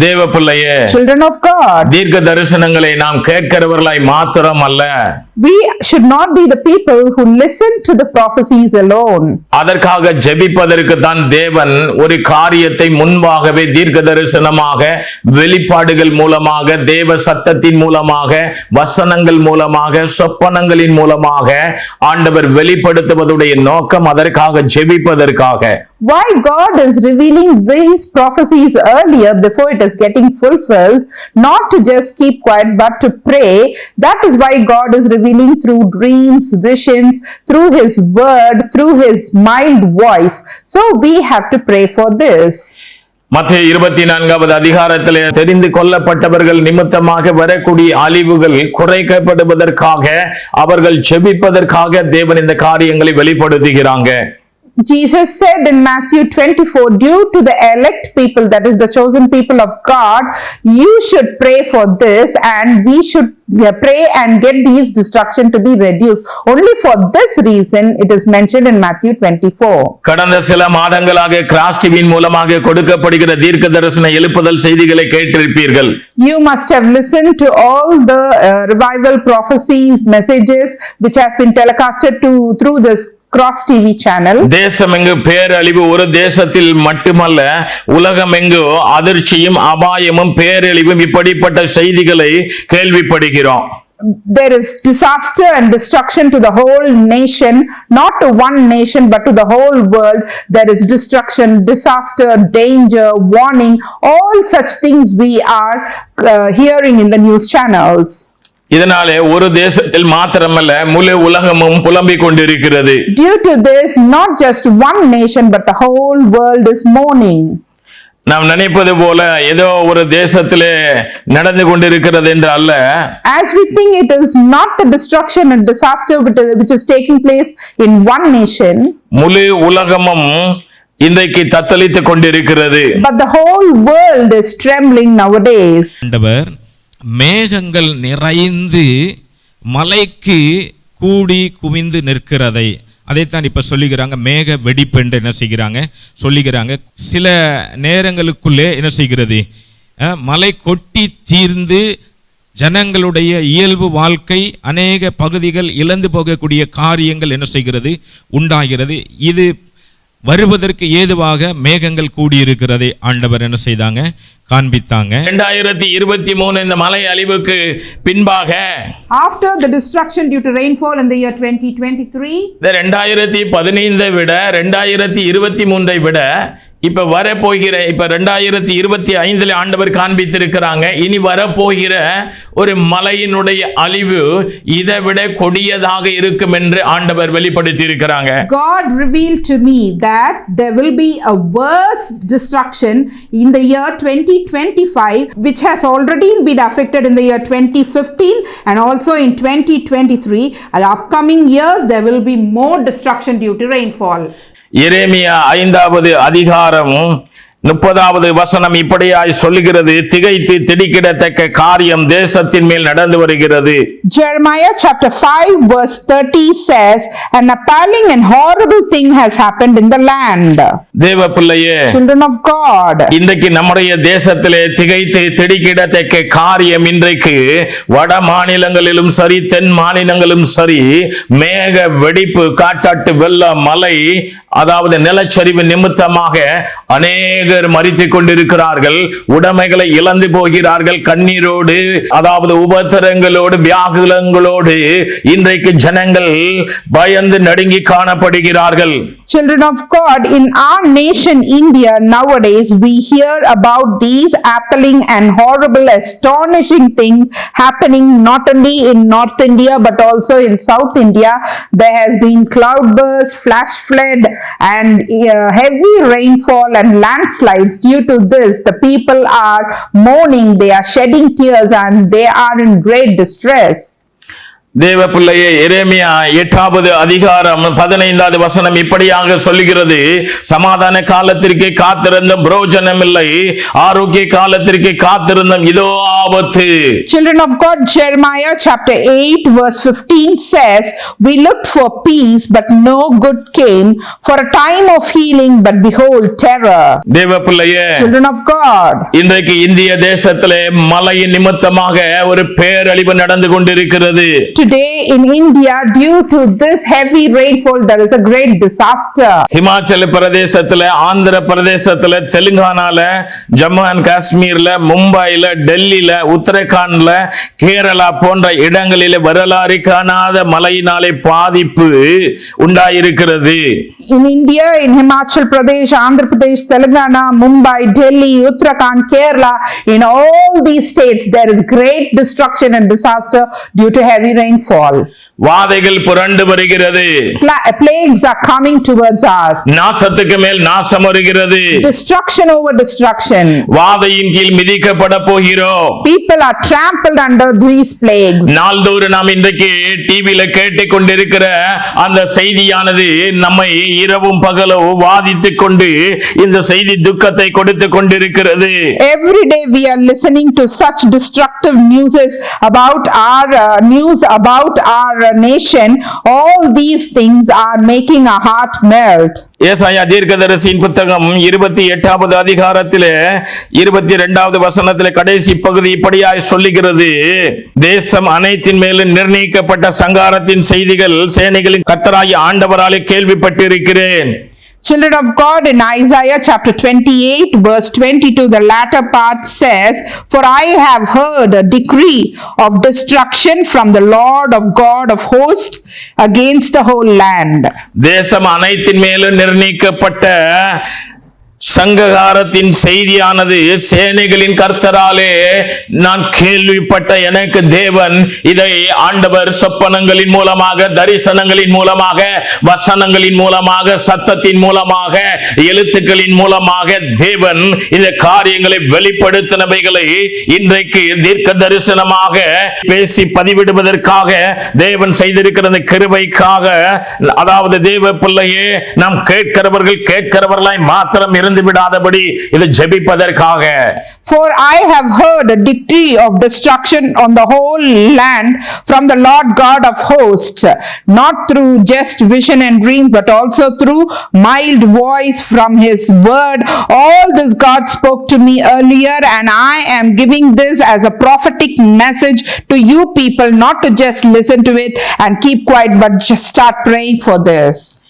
தேவ பிள்ளையே, children of God, தீர்க்க தரிசனங்களை நாம் கேட்கிறவர்களாய் மாத்திரம் அல்ல, we should not be the people who listen to the prophecies alone. அதற்காக ஜெபிப்பதற்கு தான் தேவன் ஒரு காரியத்தை முன்பாகவே தீர்க்க தரிசனமாக, வெளிப்பாடுகள் மூலமாக, தேவ சத்தத்தின் மூலமாக, வசனங்கள் மூலமாக, சொப்பனங்களின் மூலமாக ஆண்டவர் வெளிப்படுத்துவதுடைய நோக்கம் அதற்காக ஜெபிப்பதற்காக. Why God is revealing these prophecies earlier before it is getting fulfilled, not to just keep quiet but to pray. That is why God is revealing through dreams, visions, through His word, through His mild voice. So we have to pray for this. மத்தேயு 24வது அதிகாரத்திலே தெரிந்து கொள்ளப்பட்டவர்கள் நிமித்தமாக வரக்கூடிய அழிவுகள் குறைக்கப்படுவதற்காக அவர்கள் ஜெபிப்பதற்காக தேவன் இந்த காரியங்களை வெளிப்படுத்துகிறாங்க. Jesus said in Matthew 24, due to the elect people, that is the chosen people of God, you should pray for this, and we should pray and get these destruction to be reduced. Only for this reason it is mentioned in Matthew 24. கடந்த சில மாதங்களாக cross டிவியின் மூலமாக கொடுக்கப்படுகிற தீர்க்க தரிசன எழுப்புதல் செய்திகளை கேட்டிருப்பீர்கள். You must have listened to all the revival prophecies, messages which has been telecasted through this Cross TV channel. தேசமெங்கு பேரழிவு, ஒரு தேசத்தில் மட்டுமல்ல உலகமெங்கு அதிர்ச்சியும் அபாயமும் பேரழிவும் இப்படிப்பட்ட செய்திகளை கேள்விப்படுகிறோம். There is disaster and destruction to the whole nation, not to one nation but to the whole world. There is destruction, disaster, danger, warning, all such things we are hearing in the news channels. இதனாலே ஒரு தேசத்தில் மாத்திரமல்ல முழு உலகமும் புலம்பிக் கொண்டிருக்கிறது. Due to this, not just one nation but the whole world is mourning. நாம் நினைப்பது போல ஏதோ ஒரு தேசத்திலே நடந்து கொண்டிருக்கிறது என்று அல்ல. As we think it is not the destruction and disaster which is taking place in one nation. முழு உலகமும் இன்றைக்கு தத்தளித்துக் கொண்டிருக்கிறது. But the whole world is trembling nowadays. மேகங்கள் நிறைந்து மலைக்கு கூடி குவிந்து நிற்கிறதை அதைத்தான் இப்ப சொல்லுகிறாங்க. மேக வெடிப்பு என்று என்ன செய்கிறாங்க சொல்லுகிறாங்க. சில நேரங்களுக்குள்ளே என்ன செய்கிறது, மலை கொட்டி தீர்ந்து ஜனங்களுடைய இயல்பு வாழ்க்கை அநேக பகுதிகள் இழந்து போகக்கூடிய காரியங்கள் என்ன செய்கிறது உண்டாகிறது. இது வருவதற்கு ஏதுவாக மேகங்கள் கூடியிருக்கிறதை ஆண்டவர் என்ன செய்தாங்க காண்பித்தாங்க. 2023 இந்த மலை அழிவுக்கு பின்பாக, after the destruction due to rainfall in the year 2023, 2015 விட 2023 விட இப்ப வரப்போகிற, இப்ப 2025 ஆண்டவர் காண்பித்திருக்கிறாங்க, இனி வரப்போகிற ஒரு மலையினுடைய அழிவு இதை விட கொடியதாக இருக்கும் என்று ஆண்டவர் வெளிப்படுத்தி இருக்கிறாங்க. God revealed to me that there will be a worse destruction in the year 2025 which has already been affected in the year 2015 and also in 2023. In upcoming years there will be more destruction due to rainfall. எரேமியா 5வது அதிகாரம் 30வது வசனம் இப்படியாய் சொல்லுகிறது, திகைத்து திடுக்கிடத்தக்க காரியம் தேசத்தின் மேல் நடந்து வருகிறது. Jeremiah chapter 5 verse 30 says, an appalling and horrible thing has happened in the land. தேவ பிள்ளையே, children of God, இன்றைக்கு நம்முடைய தேசத்திலே திகைத்து திடுக்கிடத்தக்க காரியம் இன்றைக்கு வட மாநிலங்களிலும் சரி தென் மாநிலங்களிலும் சரி மேக வெடிப்பு, காட்டாட்டு வெள்ள, மலை, அதாவது நிலச்சரிவு நிமித்தமாக அநேகர் மரித்துக் கொண்டிருக்கிறார்கள். உடைமைகளை இழந்து போகிறார்கள். கண்ணீரோடு, அதாவது உபத்திரங்களோடு, வியாகுலங்களோடு இன்றைக்கு ஜனங்கள் பயந்து நடுங்கி காணப்படுகிறார்கள். Children of God, in our nation India nowadays we hear about these appalling and horrible, astonishing things happening not only in North India but also in South India. There has been cloudburst, flash flood and heavy rainfall and landslides. Due to this, the people are mourning, they are shedding tears and they are in great distress. தேவ பிள்ளையே, எரேமியா 8வது அதிகாரம் 15வது வசனம் இப்படியாக சொல்லுகிறது: சமாதான காலத்திற்கு காத்திருந்தும் பிரயோஜனமில்லை, ஆரோக்கிய காலத்திற்கு காத்திருந்தும் இதோ ஆபத்து. Children of God, Jeremiah chapter 8 verse 15 says, "We looked for peace, but no good came, for a time of healing, but behold terror." தேவ பிள்ளையே, Children of God, இன்றைக்கு இந்திய தேசத்திலே மழையின் நிமித்தமாக ஒரு பேரழிவு நடந்து கொண்டிருக்கிறது. today in India, due to this heavy rainfall, there is a great disaster. Himachal பிரதேசத்துல, ஆந்திர பிரதேசத்துல, தெலுங்கானால, ஜம்மு அண்ட் காஷ்மீர்ல, மும்பைல, டெல்லியில, உத்தரகாண்ட்ல, கேரளா போன்ற இடங்களிலே வரலாறு காணாத மழையினாலே பாதிப்பு உண்டாயிருக்கிறது. In India, in Himachal Pradesh, Andhra Pradesh, Telangana, Mumbai, Delhi, Uttarakhand, Kerala, in all these states, there is great destruction and disaster due to heavy rainfall. வாதைகள் புரண்டு வருகிறது. Plagues are coming towards us. நாசத்துக்கு மேல் நாசம் வருகிறது. Destruction over destruction. வாதையின் கீழ் மிதிக்கப்பட போகிறோம். People are trampled under these plagues. நாள்தோறும் நாம் இன்றைக்கு டிவியில கேட்டுக் கொண்டிருக்கிற அந்த செய்தியானது நம்மை இரவும் பகலும் வாதித்துக் கொண்டு இந்த செய்தி துக்கத்தை கொடுத்து கொண்டிருக்கிறது. Every day we are listening to such destructive news about our nation. All these things are making our heart melt. ஏசாயா தீர்க்கதரிசியின் புத்தகம் 28வது அதிகாரத்திலே 22வது வசனத்திலே கடைசி பகுதி இப்படியாய் சொல்லுகிறது: தேசம் அனைத்தின் மேலும் நிர்ணயிக்கப்பட்ட சங்காரத்தின் செய்திகள் சேனைகளின் கர்த்தராகிய ஆண்டவராலே கேள்விப்பட்டிருக்கிறேன். Children of God, in Isaiah chapter 28 verse 22, the latter part says, "For I have heard a decree of destruction from the Lord of God of hosts against the whole land." தேசம் அனைத்தின் மேலும் நிர்ணயிக்கப்பட்ட சங்ககாரத்தின் செய்தியானது சேனைகளின் கர்த்தராலே நான் கேள்விப்பட்ட எனக்கு தேவன் இதை ஆண்டவர் சொப்பனங்களின் மூலமாக, தரிசனங்களின் மூலமாக, வசனங்களின் மூலமாக, சத்தத்தின் மூலமாக, எழுத்துக்களின் மூலமாக தேவன் இந்த காரியங்களை வெளிப்படுத்தினவைகளை இன்றைக்கு தீர்க்க தரிசனமாக பேசி பதிவிடுவதற்காக தேவன் செய்திருக்கிற அந்த கிருபைக்காக, அதாவது தேவ பிள்ளையே, நாம் கேட்கிறவர்களாய் மாத்திரம் இருந்து விடாதபடி இது ஜெபிப்பதற்காக. For I have heard a decree of destruction on the whole land from the Lord God of hosts, not through just vision and dream, but also through mild voice from his word. All this God spoke to me earlier, and I am giving this as a prophetic message to you people, not to just listen to it and keep quiet, but just start praying for this.